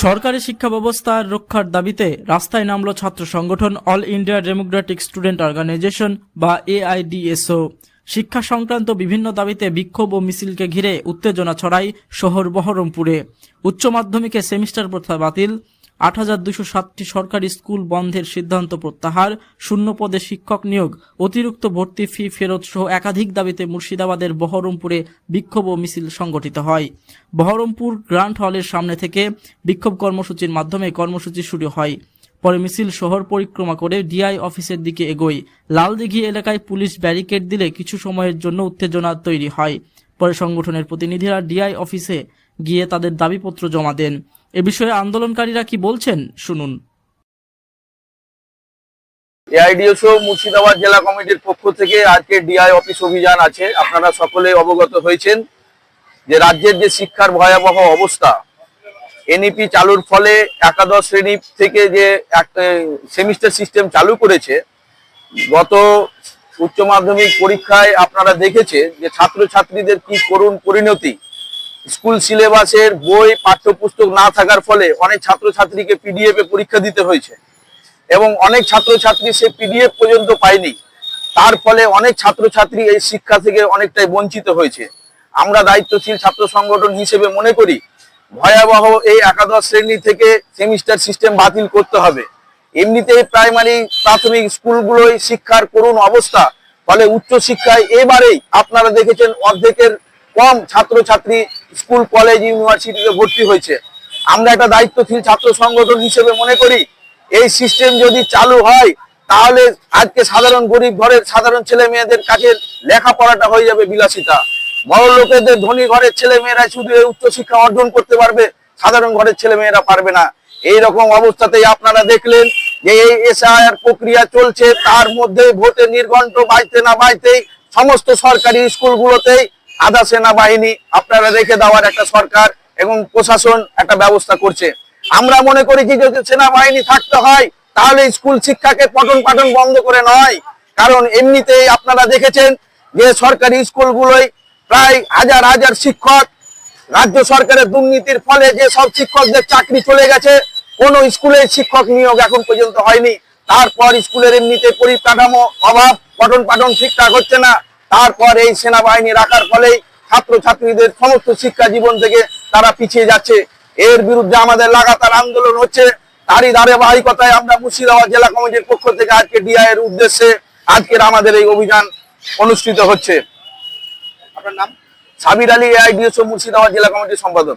সরকারি শিক্ষা ব্যবস্থার রক্ষার দাবিতে রাস্তায় নামল ছাত্র সংগঠন all India democratic student organisation বা AIDSO। শিক্ষা সংক্রান্ত বিভিন্ন দাবিতে বিক্ষোভ ও মিছিলকে ঘিরে উত্তেজনা ছড়ায় শহর বহরমপুরে। উচ্চ মাধ্যমিকে সেমিস্টার প্রথা বাতিল, ৮,২০৭টি সরকারি স্কুল বন্ধের সিদ্ধান্ত প্রত্যাহার, শূন্য পদে শিক্ষক নিয়োগ, অতিরিক্ত ভর্তি ফি ফেরত সহ একাধিক দাবিতে মুর্শিদাবাদের বহরমপুরে বিক্ষোভ ও মিছিল সংগঠিত হয়। বহরমপুর গ্র্যান্ড হলের সামনে থেকে বিক্ষোভ কর্মসূচির মাধ্যমে কর্মসূচি শুরু হয়। পরে মিছিল শহর পরিক্রমা করে ডিআই অফিসের দিকে এগোয়। লালদিঘি এলাকায় পুলিশ ব্যারিকেড দিলে কিছু সময়ের জন্য উত্তেজনা তৈরি হয়। পরে সংগঠনের প্রতিনিধিরা ডিআই অফিসে গিয়ে তাদের দাবিপত্র জমা দেন। এ বিষয়ে আন্দোলনকারীরা কি বলছেন শুনুন। AIDSO মুর্শিদাবাদ জেলা কমিটির পক্ষ থেকে আজকে ডিআই অফিস অভিযান আছে। আপনারা সকলে অবগত হয়েছেন যে রাজ্যের যে শিক্ষার ভয়াবহ অবস্থা, এনইপি চালুর ফলে একাদশ শ্রেণী থেকে যে একটা সেমিস্টার সিস্টেম চালু করেছে, গত উচ্চ মাধ্যমিক পরীক্ষায় আপনারা দেখেছেন যে ছাত্রছাত্রীদের কি করুণ পরিণতি। স্কুল সিলেবাসের বই পাঠ্যপুস্তক না থাকার ফলে অনেক ছাত্রছাত্রীকে পিডিএফ এ পরীক্ষা দিতে হয়েছে এবং অনেক ছাত্রছাত্রী সে পিডিএফ পর্যন্ত পায়নি। তার ফলে অনেক ছাত্রছাত্রী এই শিক্ষা থেকে অনেকটাই বঞ্চিত হয়েছে। আমরা দায়িত্বশীল ছাত্র সংগঠন হিসেবে মনে করি ভয়াবহ এই একাদশ শ্রেণী থেকে সেমিস্টার সিস্টেম বাতিল করতে হবে। এমনিতেই প্রাইমারি প্রাথমিক স্কুলগুলোই শিক্ষার করুণ অবস্থা, ফলে উচ্চ শিক্ষায় এবারেই আপনারা দেখেছেন অর্ধেকের কম ছাত্রছাত্রী স্কুল কলেজ ইউনিভার্সিটিতে ভর্তি হয়েছে। আমরা একটা দায়িত্বশীল ছাত্র সংগঠন হিসেবে মনে করি এই সিস্টেম যদি চালু হয় তাহলে আজকে সাধারণ গরিব ঘরের সাধারণ ছেলে মেয়েদের কাছে লেখাপড়াটা হয়ে যাবে বিলাসিতা। বড় লোকেদের ধনী ঘরের ছেলে মেয়েরা শুধু এই উচ্চশিক্ষা অর্জন করতে পারবে, সাধারণ ঘরের ছেলে মেয়েরা পারবে না। এইরকম অবস্থাতেই আপনারা দেখলেন যে এই এসআইআর প্রক্রিয়া চলছে, তার মধ্যে ভোটে নির্ঘণ্ট বাজতে না বাজতেই সমস্ত সরকারি স্কুলগুলোতেই আধা সেনাবাহিনী আপনারা রেখে দেওয়ার একটা সরকার এবং প্রশাসন একটা ব্যবস্থা করছে। আমরা মনে করি যে যদি সেনাবাহিনী থাকতে হয় তাহলে স্কুল শিক্ষাকে পঠন পাঠন বন্ধ করে নয়, কারণ এমনিতেই আপনারা দেখেছেন যে সরকারি স্কুলগুলোই প্রায় হাজার হাজার শিক্ষক, রাজ্য সরকারের দুর্নীতির ফলে যে সব শিক্ষকদের চাকরি চলে গেছে, কোন স্কুলে শিক্ষক নিয়োগ এখন পর্যন্ত হয়নি। তারপর স্কুলের এমনিতে পরিকাঠামো অভাব, পঠন পাঠন ঠিকঠাক হচ্ছে না, তারপর এই সেনাবাহিনী রাখার ফলেই ছাত্রছাত্রীদের সমস্ত শিক্ষা জীবন থেকে তারা পিছিয়ে যাচ্ছে। এর বিরুদ্ধে আমাদের লাগাতার আন্দোলন হচ্ছে। তারই ধারাবাহিকতায় আমরা মুর্শিদাবাদ জেলা কমিটির পক্ষ থেকে আজকে ডিআই এর উদ্দেশ্যে আজকের আমাদের এই অভিযান অনুষ্ঠিত হচ্ছে। আপনার নাম? সাবির আলী, AIDSO মুর্শিদাবাদ জেলা কমিটির সম্পাদক।